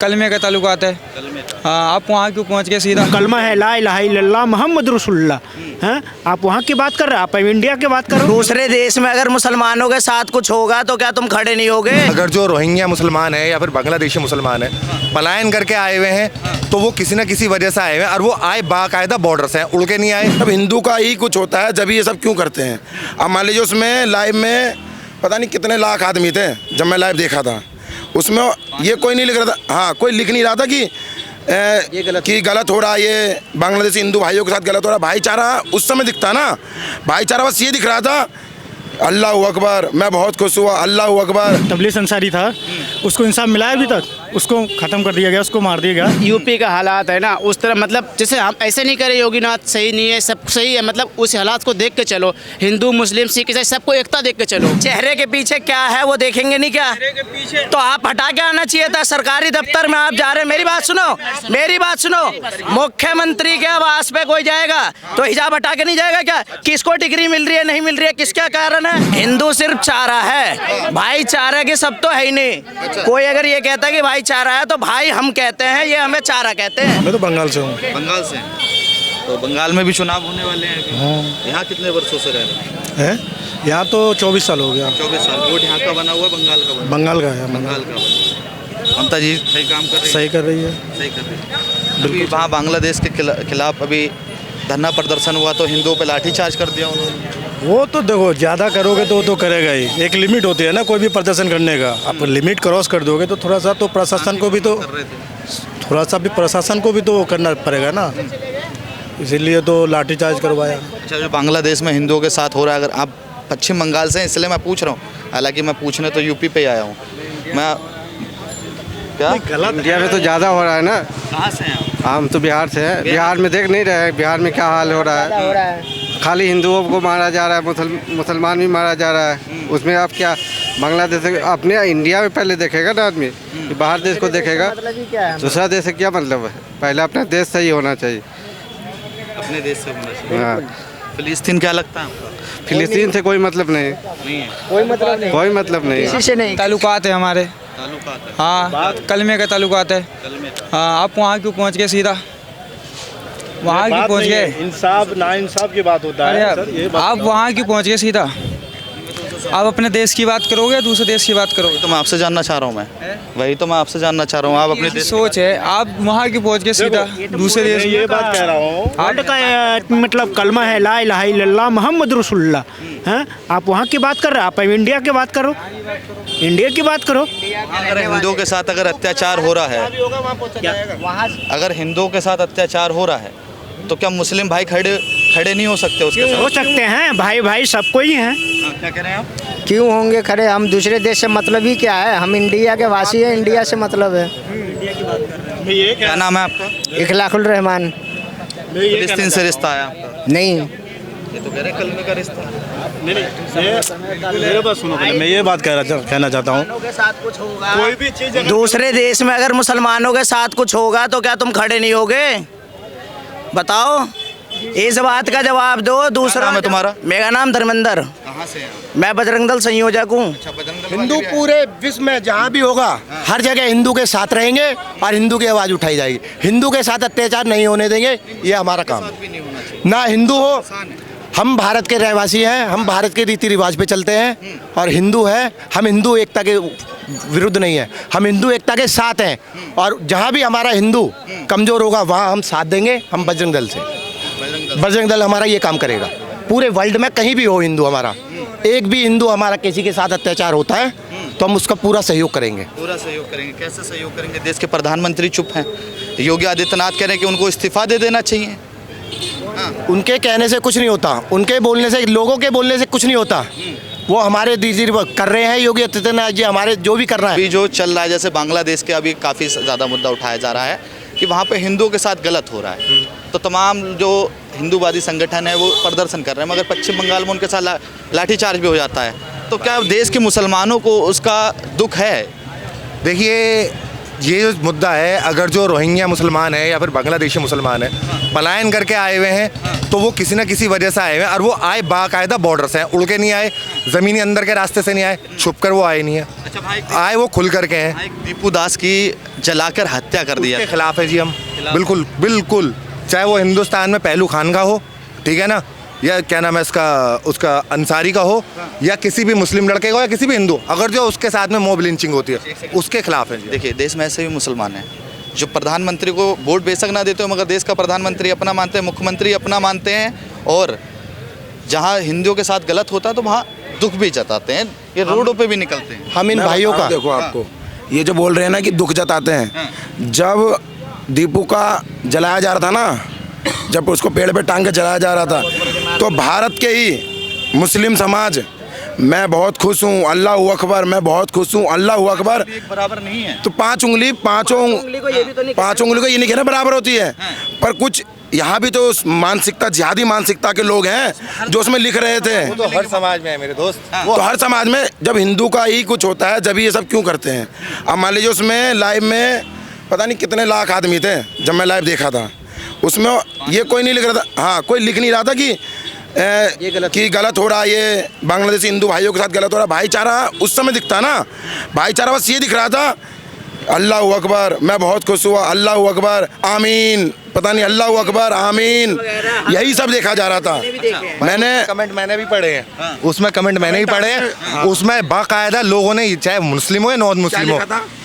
कलमे का ताल्लुकात है। हाँ, आप वहाँ क्यों पहुँच गए सीधा? कलमा है ला इलाहा इल्लल्लाह मोहम्मद रसूलुल्लाह। हैं, आप वहाँ की बात कर रहे हैं, आप इंडिया की बात करो। दूसरे देश में अगर मुसलमानों के साथ कुछ होगा तो क्या तुम खड़े नहीं होगे? अगर जो रोहिंग्या मुसलमान है या फिर बांग्लादेशी मुसलमान है, पलायन करके आए हुए हैं, तो वो किसी न किसी वजह से आए हुए हैं, और वो आए बाकायदा बॉर्डर से, उड़ के नहीं आए। अब हिंदू का ही कुछ होता है, जब ये सब क्यों करते हैं। अब मान लीजिए उसमें लाइव में पता नहीं कितने लाख आदमी थे, जब मैं लाइव देखा था उसमें ये कोई नहीं लिख रहा था। हाँ, कोई लिख नहीं रहा था कि गलत हो रहा है, ये बांग्लादेशी हिंदू भाइयों के साथ गलत हो रहा है। भाईचारा उस समय दिखता ना, भाईचारा बस ये दिख रहा था, अल्लाह अकबर, मैं बहुत खुश हुआ, अल्लाह अकबर। तबलीग अंसारी था, उसको इंसाफ मिला है अभी तक? उसको खत्म कर दिया गया, उसको मार दिया गया। यूपी का हालात है ना उस तरह, मतलब जैसे हम ऐसे नहीं करें योगीनाथ सही नहीं है, सब सही है, मतलब उस हालात को देख के चलो। हिंदू मुस्लिम सिख ईसाई सबको एकता देख के चलो। चेहरे के पीछे क्या है वो देखेंगे नहीं क्या? तो आप हटा के आना चाहिए था। सरकारी दफ्तर में आप जा रहे हैं, मेरी बात सुनो, मेरी बात सुनो। मुख्यमंत्री के आवास पे कोई जाएगा तो हिजाब हटा के नहीं जाएगा क्या? किसको डिग्री मिल रही है, नहीं मिल रही है, किसका कारण है? हिंदू सिर्फ चारा है, भाईचारा के सब तो है ही नहीं। कोई अगर ये कहता है कि भाईचारा है तो भाई हम कहते हैं, ये हमें चारा कहते हैं। मैं तो बंगाल से हूँ। बंगाल से? तो बंगाल में भी चुनाव होने वाले हैं। हाँ। यहाँ कितने वर्षों से रह रहे हैं? यहाँ तो 24 साल हो गया। 24 साल। वोट यहाँ का बना हुआ, बंगाल का बना? बंगाल का है। बंगाल का। ममता जी सही काम कर रही है? सही कर रही है। सही कर रही है। अभी वहाँ बांग्लादेश के खिलाफ अभी धरना प्रदर्शन हुआ तो हिंदुओं पे लाठीचार्ज कर दिया उन्होंने। वो तो देखो, ज़्यादा करोगे तो करेगा ही। एक लिमिट होती है ना कोई भी प्रदर्शन करने का। आप लिमिट क्रॉस कर दोगे तो थोड़ा सा तो प्रशासन को भी तो करना पड़ेगा ना, इसीलिए तो लाठीचार्ज करवाया। अच्छा, जो बांग्लादेश में हिंदुओं के साथ हो रहा है, अगर आप पश्चिम बंगाल से हैं इसलिए मैं पूछ रहा हूँ, हालांकि मैं पूछने तो यूपी पे आया हूँ मैं। क्या इंडिया में तो ज़्यादा हो रहा है ना। कहाँ से हैं आप? हम तो बिहार से हैं। बिहार में देख नहीं रहे हैं बिहार में क्या हाल हो रहा है। खाली हिंदुओं को मारा जा रहा है, मुसलमान भी मारा जा रहा है। उसमें आप क्या बांग्लादेश अपने इंडिया में पहले देखेगा ना आदमी, बाहर देश को देखेगा। दूसरा देश से क्या मतलब है? पहले अपना देश सही होना चाहिए। अपने देश से होना चाहिए। हाँ। फिलिस्तीन क्या लगता है आपको? फिलिस्तीन से कोई मतलब नहीं है। कोई मतलब नहीं किसी से नहीं। ताल्लुकात है हमारे। ताल्लुकात है। हाँ, कलमे का ताल्लुकात है। हाँ, आप वहाँ क्यों पहुँच गए सीधा? वहाँ क्यों पहुँच गए? इंसाफ ना इंसाफ की बात होता है सर, ये बात। आप वहाँ क्यों पहुँच गए सीधा? आप अपने देश की बात करोगे या दूसरे देश की बात करोगे? तो मैं आपसे जानना चाह रहा हूँ, वही तो मैं आपसे जानना चाह रहा हूँ। आप अपने देश सोच है, आप वहाँ क्यों पहुँच गए सीधा दूसरे देश? ये बात कह रहा हूँ, वर्ल्ड का मतलब कलमा है ला इलाहा इल्लल्लाह मोहम्मद रसूलुल्लाह। हैं, आप वहाँ की बात कर रहे हैं, आप इंडिया की बात करो, इंडिया की बात करो। अगर हिंदुओं के साथ अगर अत्याचार हो रहा है, अगर हिंदुओं के साथ अत्याचार हो रहा है तो क्या मुस्लिम भाई खड़े नहीं हो सकते उसके साथ? हो सकते हैं, भाई भाई सबको ही हैं। क्या कह रहे हैं आप? क्यों होंगे खड़े? हम दूसरे देश से मतलब ही क्या है? हम इंडिया के वासी हैं, इंडिया से मतलब है। क्या नाम है आपका? इखलाकुल रहमान। फिलिस्तीन से रिश्ता है आपका? नहीं, ये तो कह रहे हैं कलमे का रिश्ता है। मेरे बात सुनो, मैं ये बात कहना चाहता हूँ, कोई भी चीज़ दूसरे देश में अगर मुसलमानों के साथ कुछ होगा तो क्या तुम खड़े नहीं होगे? बताओ, इस बात का जवाब दो। दूसरा नाम है तुम्हारा? मेरा नाम धर्मेंद्र। कहाँ से हैं? मैं बजरंग दल संयोजक हूँ। हिंदू पूरे विश्व में जहाँ भी होगा, हर जगह हिंदू के साथ रहेंगे और हिंदू की आवाज़ उठाई जाएगी। हिंदू के साथ अत्याचार नहीं होने देंगे, ये हमारा काम है। ना हिंदू हो, हम भारत के रहवासी हैं, हम भारत के रीति रिवाज पे चलते हैं, और हिंदू है, हम हिंदू एकता के विरुद्ध नहीं है, हम हिंदू एकता के साथ हैं। और जहाँ भी हमारा हिंदू कमज़ोर होगा वहाँ हम साथ देंगे। हम बजरंग दल से, बजरंग दल हमारा ये काम करेगा। पूरे वर्ल्ड में कहीं भी हो हिंदू हमारा, एक भी हिंदू हमारा किसी के साथ अत्याचार होता है तो हम उसका पूरा सहयोग करेंगे। पूरा सहयोग करेंगे। कैसे सहयोग करेंगे? देश के प्रधानमंत्री चुप हैं, योगी आदित्यनाथ कह रहे हैं कि उनको इस्तीफा दे देना चाहिए। उनके कहने से कुछ नहीं होता, उनके बोलने से, लोगों के बोलने से कुछ नहीं होता। वो हमारे दीदी कर रहे हैं, योगी आदित्यनाथ जी हमारे जो भी कर रहा है। अभी जो चल रहा है, जैसे बांग्लादेश के अभी काफ़ी ज़्यादा मुद्दा उठाया जा रहा है कि वहाँ पे हिंदुओं के साथ गलत हो रहा है, तो तमाम जो हिंदूवादी संगठन है वो प्रदर्शन कर रहे हैं, मगर पश्चिम बंगाल में उनके साथ लाठीचार्ज भी हो जाता है। तो क्या देश के मुसलमानों को उसका दुख है? देखिए, ये जो मुद्दा है, अगर जो रोहिंग्या मुसलमान है या फिर बांग्लादेशी मुसलमान है पलायन करके आए हुए हैं तो वो किसी ना किसी वजह से आए हुए हैं, और वो आए बाकायदा बॉर्डर से, उड़ के नहीं आए, ज़मीनी अंदर के रास्ते से नहीं आए, छुप कर वो आए नहीं है। अच्छा भाई, आए वो खुल करके हैं। एक दीपू दास की जलाकर हत्या कर दिया, के खिलाफ है जी हम, बिल्कुल बिल्कुल, चाहे वो हिंदुस्तान में पहलू खान का हो, ठीक है ना, या क्या नाम है उसका अंसारी का हो, या किसी भी मुस्लिम लड़के का हो, या किसी भी हिंदू, अगर जो उसके साथ में मॉब लिंचिंग होती है उसके खिलाफ है जी। देखिए देश में ऐसे भी मुसलमान हैं जो प्रधानमंत्री को वोट बेशक ना देते हो मगर देश का प्रधानमंत्री अपना मानते हैं, मुख्यमंत्री अपना मानते हैं, और जहाँ हिंदुओं के साथ गलत होता है तो वहाँ दुख भी जताते हैं, ये रोडों पे भी निकलते हैं। हम इन भाइयों का देखो आपको ये जो बोल रहे हैं ना कि दुख जताते हैं, जब दीपू का जलाया जा रहा था ना, जब उसको पेड़ पे टांग के जलाया जा रहा था, तो भारत के ही मुस्लिम समाज, मैं बहुत खुश हूँ, अल्लाह अकबर, मैं बहुत खुश हूँ, अल्लाह अकबर, बराबर नहीं है तो पांच उंगली को ये नहीं कहना बराबर होती है, पर कुछ यहाँ भी तो मानसिकता, जिहादी मानसिकता के लोग हैं जो उसमें लिख रहे थे। वो तो हर समाज में है मेरे दोस्त, तो हर समाज में जब हिंदू का ही कुछ होता है जब ये सब क्यों करते हैं। अब मान लीजिए उसमें लाइव में पता नहीं कितने लाख आदमी थे, जब मैं लाइव देखा था उसमें ये कोई नहीं लिख रहा था, हाँ कोई लिख नहीं रहा था कि गलत हो रहा है, ये बांग्लादेशी हिंदू भाइयों के साथ गलत हो रहा है। भाईचारा उस समय दिखता ना, भाईचारा बस ये दिख रहा था, अल्लाह अकबर, मैं बहुत खुश हुआ, अल्लाह अकबर, आमीन, पता नहीं अल्लाह अकबर, आमीन, यही सब देखा जा रहा था। कमेंट मैंने भी पढ़े हैं, उसमें कमेंट मैंने भी पढ़े हैं, उसमें बाकायदा लोगों ने, चाहे मुस्लिम हो या नॉन मुस्लिम हो,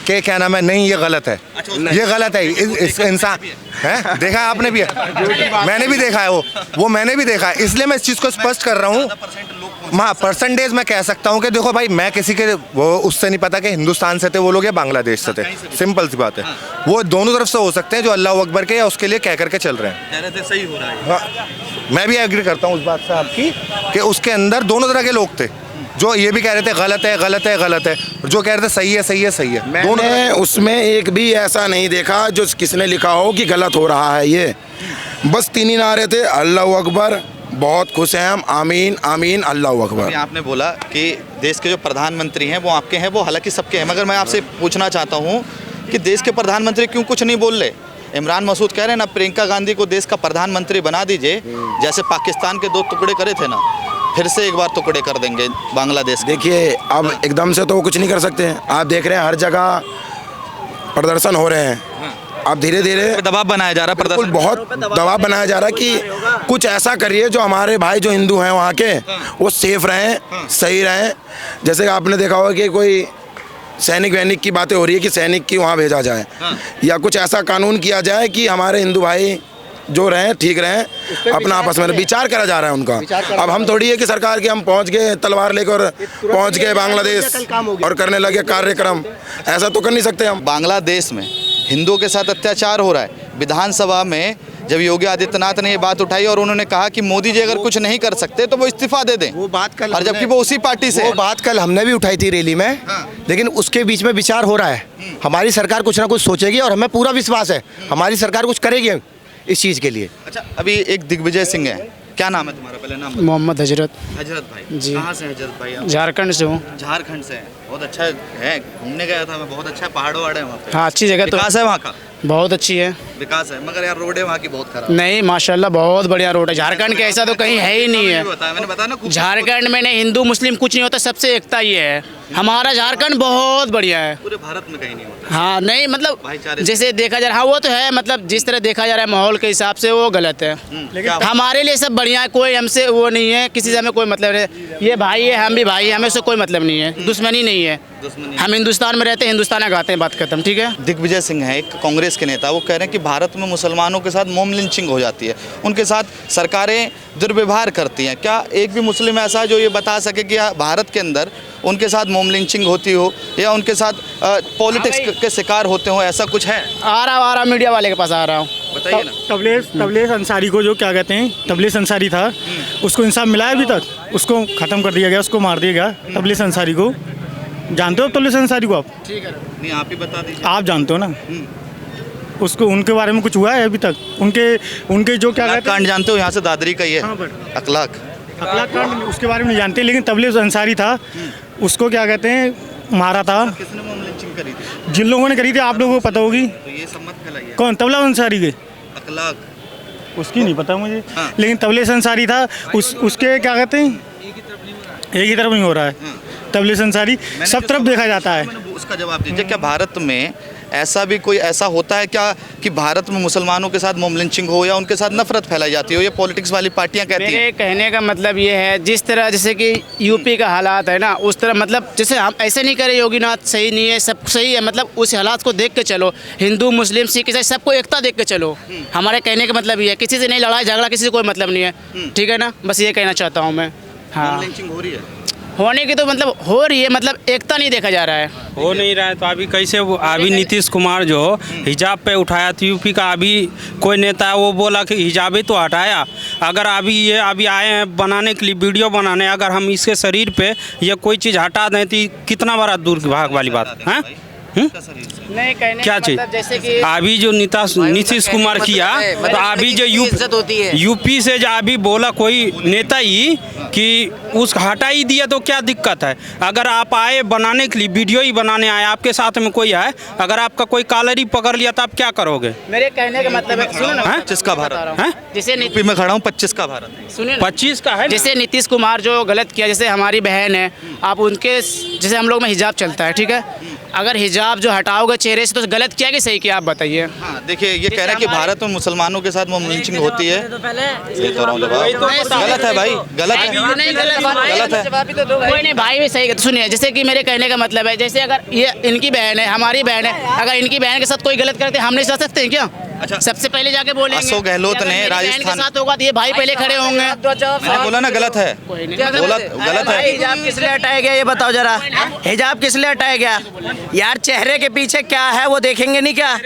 के क्या नाम है, नहीं ये गलत है, ये गलत है, इस इंसान है, देखा है आपने भी, मैंने भी देखा है, वो मैंने भी देखा है, इसलिए मैं इस चीज़ को स्पष्ट कर रहा हूँ। हाँ, परसेंटेज मैं कह सकता हूँ कि देखो भाई, मैं किसी के वो उससे नहीं पता कि हिंदुस्तान से थे वो लोग या बांग्लादेश से थे, सिंपल सी बात है, वो दोनों तरफ से हो सकते हैं जो अल्लाह अकबर के या उसके लिए कह करके चल रहे हैं। सही हो रहा है। हाँ, मैं भी एग्री करता हूँ उस बात से आपकी कि उसके अंदर दोनों तरह के लोग थे, जो ये भी कह रहे थे गलत है गलत है गलत है, जो कह रहे थे सही है सही है सही है। मैंने उसमें एक भी ऐसा नहीं देखा जो किसने लिखा हो कि गलत हो रहा है, ये बस तीन ही नारे थे, अल्लाह अकबर, बहुत खुश हैं हम, आमीन आमीन, अल्लाह अकबर। आपने बोला कि देश के जो प्रधानमंत्री हैं वो आपके हैं, वो हालांकि सबके हैं, मगर मैं आपसे पूछना चाहता हूँ कि देश के प्रधानमंत्री क्यों कुछ नहीं बोल रहे। इमरान मसूद कह रहे हैं ना, प्रियंका गांधी को देश का प्रधानमंत्री बना दीजिए, जैसे पाकिस्तान के 2 टुकड़े करे थे ना, फिर से एक बार टुकड़े कर देंगे बांग्लादेश। देखिए अब एकदम से तो वो कुछ नहीं कर सकते हैं, आप देख रहे हैं हर जगह प्रदर्शन हो रहे हैं, अब धीरे धीरे दबाव बनाया जा रहा है, प्रदर्शन बहुत दबाव बनाया जा रहा है कि कुछ ऐसा करिए जो हमारे भाई जो हिंदू हैं वहाँ के वो सेफ रहें, सही रहें। जैसे आपने देखा होगा कि कोई सैनिक वैनिक की बातें हो रही है कि सैनिक की वहाँ भेजा जाए, या कुछ ऐसा कानून किया जाए कि हमारे हिंदू भाई जो रहें ठीक रहें, अपना आपस में विचार करा जा रहा है उनका। अब हम थोड़ी है कि सरकार के हम पहुंच गए तलवार लेकर पहुंच गए बांग्लादेश और करने लगे कार्यक्रम, ऐसा तो कर नहीं सकते हम। बांग्लादेश में हिंदुओं के साथ अत्याचार हो रहा है। विधानसभा में जब योगी आदित्यनाथ ने ये बात उठाई और उन्होंने कहा कि मोदी जी अगर कुछ नहीं कर सकते तो वो इस्तीफा दे दें, वो बात कल, और जबकि वो उसी पार्टी से, वो बात कल हमने भी उठाई थी रैली में, लेकिन उसके बीच में विचार हो रहा है। हमारी सरकार कुछ ना कुछ सोचेगी और हमें पूरा विश्वास है हमारी सरकार कुछ करेगी इस चीज़ के लिए। अच्छा, अभी एक दिग्विजय सिंह है, क्या नाम है तुम्हारा, पहले नाम? मोहम्मद हजरत। हजरत भाई जी। कहाँ से हजरत भाई आप? झारखंड से हूँ। झारखंड से है, बहुत अच्छा है, घूमने गया था मैं, बहुत अच्छा पहाड़ वहाड़ है वहाँ पे। हाँ, अच्छी जगह तो विकास है वहाँ का, बहुत अच्छी है, विकास है, मगर यार रोड है वहाँ की बहुत खराब। नहीं माशाल्लाह बहुत बढ़िया रोड है, झारखंड के ऐसा तो कहीं है ही नहीं है। मैंने बताया ना, झारखंड में नहीं हिंदू मुस्लिम कुछ नहीं होता, सबसे एकता ये है, हमारा झारखंड बहुत बढ़िया है, पूरे भारत में कहीं नहीं होता। हाँ नहीं मतलब भाईचारे जैसे देखा जा रहा है, हाँ वो तो है, मतलब जिस तरह देखा जा रहा है माहौल के हिसाब से वो गलत है, लेकिन हमारे लिए सब बढ़िया है, कोई हमसे वो नहीं है, किसी से हमें कोई मतलब नहीं, ये भाई है हम भी भाई है, हमें उससे कोई मतलब नहीं है, दुश्मनी नहीं है, हम हिंदुस्तान में रहते हैं, हिंदुस्तान गाते हैं, बात खत्म, ठीक है। दिग्विजय सिंह है एक कांग्रेस के नेता, वो कह रहे हैं कि भारत में मुसलमानों के साथ मॉब लिंचिंग हो जाती है, उनके साथ सरकारें दुर्व्यवहार करती हैं। क्या एक भी मुस्लिम ऐसा है जो ये बता सके कि भारत के अंदर उनके साथ मॉब लिंचिंग होती हो या उनके साथ पॉलिटिक्स के शिकार होते हो, ऐसा कुछ है? आ रहा मीडिया वाले के पास आ रहा हूँ, बताइए ना। तबलेस अंसारी को जो क्या कहते हैं, तबलेस अंसारी था, उसको इंसाफ मिला है अभी तक, उसको ख़त्म कर दिया गया, उसको मार दिया गया। तबलेस अंसारी को जानते हो, तबलेस अंसारी को आप? ठीक है, नहीं आप ही बता दीजिए। आप जानते हो ना उसको, उनके बारे में कुछ हुआ है अभी तक? उनके जो क्या कहते हैं, कांड जानते हो, यहाँ से दादरी का ही है, अखलाक कांड, उसके बारे में नहीं जानते, लेकिन तबलेस अंसारी था, उसको क्या कहते हैं मारा था। किसने मॉब लिंचिंग ने करी थी? जिन लोगों ने करी थी आप लोगों को पता होगी। तो ये सब मत फैलाइए। कौन? तबला अंसारी के? अखलाक उसकी नहीं पता मुझे। हाँ। लेकिन तबले अंसारी था, उसके क्या कहते हैं, एक ही तरफ नहीं हो रहा है। तबले अंसारी सब तरफ देखा जाता है। उसका जवाब दीजिए। क्या भारत में ऐसा भी कोई ऐसा होता है क्या कि भारत में मुसलमानों के साथ मोम लिंचिंग हो या उनके साथ नफरत फैलाई जाती हो? ये पॉलिटिक्स वाली पार्टियां कहती हैं। मेरे कहने का मतलब ये है, जिस तरह जैसे कि यूपी का हालात है ना, उस तरह मतलब जैसे हम ऐसे नहीं करें योगीनाथ सही नहीं है, सब सही है, मतलब उस हालात को देख के चलो। हिंदू मुस्लिम सिख ईसाई सबको एकता देख के चलो। हमारे कहने का मतलब ये है, किसी से नहीं लड़ाई झगड़ा, किसी से कोई मतलब नहीं है, ठीक है ना? बस ये कहना चाहता हूँ मैं। हाँ, लिंचिंग हो रही है, होने की तो मतलब हो रही है, मतलब एकता नहीं देखा जा रहा है। हो नहीं रहा है तो अभी कैसे अभी नीतीश कुमार जो हिजाब पे उठाया था यूपी का, अभी कोई नेता है वो बोला कि हिजाब ही तो हटाया। अगर अभी ये अभी आए हैं बनाने के लिए वीडियो बनाने, अगर हम इसके शरीर पे ये कोई चीज़ हटा दें तो कितना बड़ा दूरभाग वाली बात है। नहीं कहने क्या का चीज मतलब जैसे कि अभी जो नीतीश कुमार किया, तो अभी जो यूपी से जो अभी बोला कोई नेता ही कि उस हटा ही दिया, तो क्या दिक्कत है? अगर आप आए बनाने के लिए, वीडियो ही बनाने आए, आपके साथ में कोई आए, अगर आपका कोई कॉलर ही पकड़ लिया तो आप क्या करोगे? मेरे कहने का मतलब है, सुनो ना, 25 का भारत हैं? जैसे यूपी में खड़ा हूँ, 25 का भारत। सुनिए 25 का है। जैसे नीतीश कुमार जो गलत किया, जैसे हमारी बहन है, आप उनके जैसे हम लोग में हिजाब चलता है, ठीक है, अगर हिजाब जो हटाओगे चेहरे से तो गलत किया कि सही किया, आप बताइए। हाँ, देखिए ये कह रहे हैं कि भारत में मुसलमानों के साथ मोम लिंचिंग होती है। ये तो रहा हूँ जवाब। गलत है भाई, गलत है, नहीं गलत है, कोई नहीं भाई भी सही है। सुनिए, जैसे कि मेरे कहने का मतलब है, जैसे अगर ये इनकी बहन है, हमारी बहन है, अगर इनकी बहन के साथ कोई गलत करते हम नहीं जा सकते हैं क्या? अच्छा, सबसे पहले जाके बोलेंगे। अशोक गहलोत ने राजस्थान के साथ होगा तो ये भाई पहले खड़े होंगे। मैंने बोला ना गलत है, बोला गलत है। हिजाब किस लिए हटाया गया ये बताओ जरा, हिजाब किस लिए हटाया गया यार? चेहरे के पीछे क्या है वो देखेंगे नहीं क्या?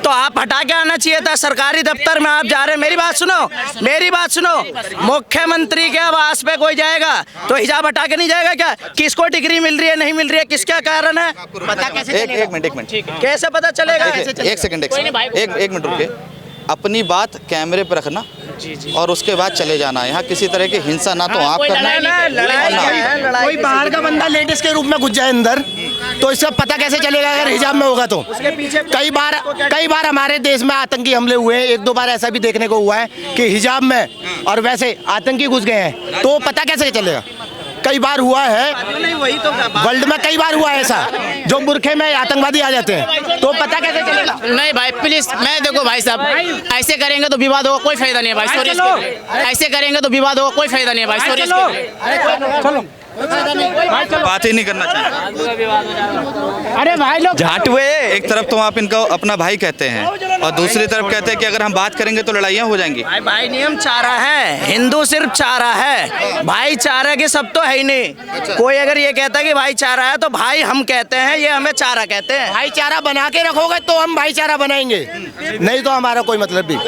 तो आप हटा के आना चाहिए था। सरकारी दफ्तर में आप जा रहे हैं, मेरी बात सुनो, मेरी बात सुनो, मुख्यमंत्री के आवास पे कोई जाएगा तो हिजाब हटा के नहीं जाएगा क्या? किसको डिग्री मिल रही है, नहीं मिल रही है, किसका कारण है? पता कैसे चलेगा? एक मिनट, कैसे पता चलेगा? एक सेकंड, एक मिनट रुके। अपनी बात कैमरे पर रखना और उसके बाद चले जाना। यहाँ किसी तरह की हिंसा ना तो आप करना। कोई बाहर का बंदा लेडीज के रूप में घुस जाए अंदर तो इससे पता कैसे चलेगा अगर हिजाब में होगा तो? कई बार हमारे देश में आतंकी हमले हुए हैं, 1-2 बार ऐसा भी देखने को हुआ है कि हिजाब में और वैसे आतंकी घुस गए हैं, तो पता कैसे चलेगा? कई बार हुआ है, वर्ल्ड में कई बार हुआ है ऐसा, जो बुरखे में आतंकवादी आ जाते हैं, तो पता कैसे चलेगा? नहीं भाई प्लीज, मैं देखो भाई साहब, ऐसे करेंगे तो विवाद होगा, कोई फायदा नहीं है भाई, सॉरी। ऐसे करेंगे तो विवाद होगा, कोई फायदा नहीं है भाई, सॉरी। बात ही नहीं करना चाहिए। अरे भाई लोग झाटुए, एक तरफ तो आप इनको अपना भाई कहते हैं और दूसरी तरफ कहते हैं कि अगर हम बात करेंगे तो लड़ाइयाँ हो जाएंगी। भाई नियम चारा है, हिंदू सिर्फ चारा है, भाईचारा के सब तो है ही नहीं। कोई अगर ये कहता है कि भाईचारा है तो भाई हम कहते हैं, ये हमें चारा कहते हैं। भाईचारा बना के रखोगे तो हम भाईचारा बनाएंगे, नहीं तो हमारा कोई मतलब भी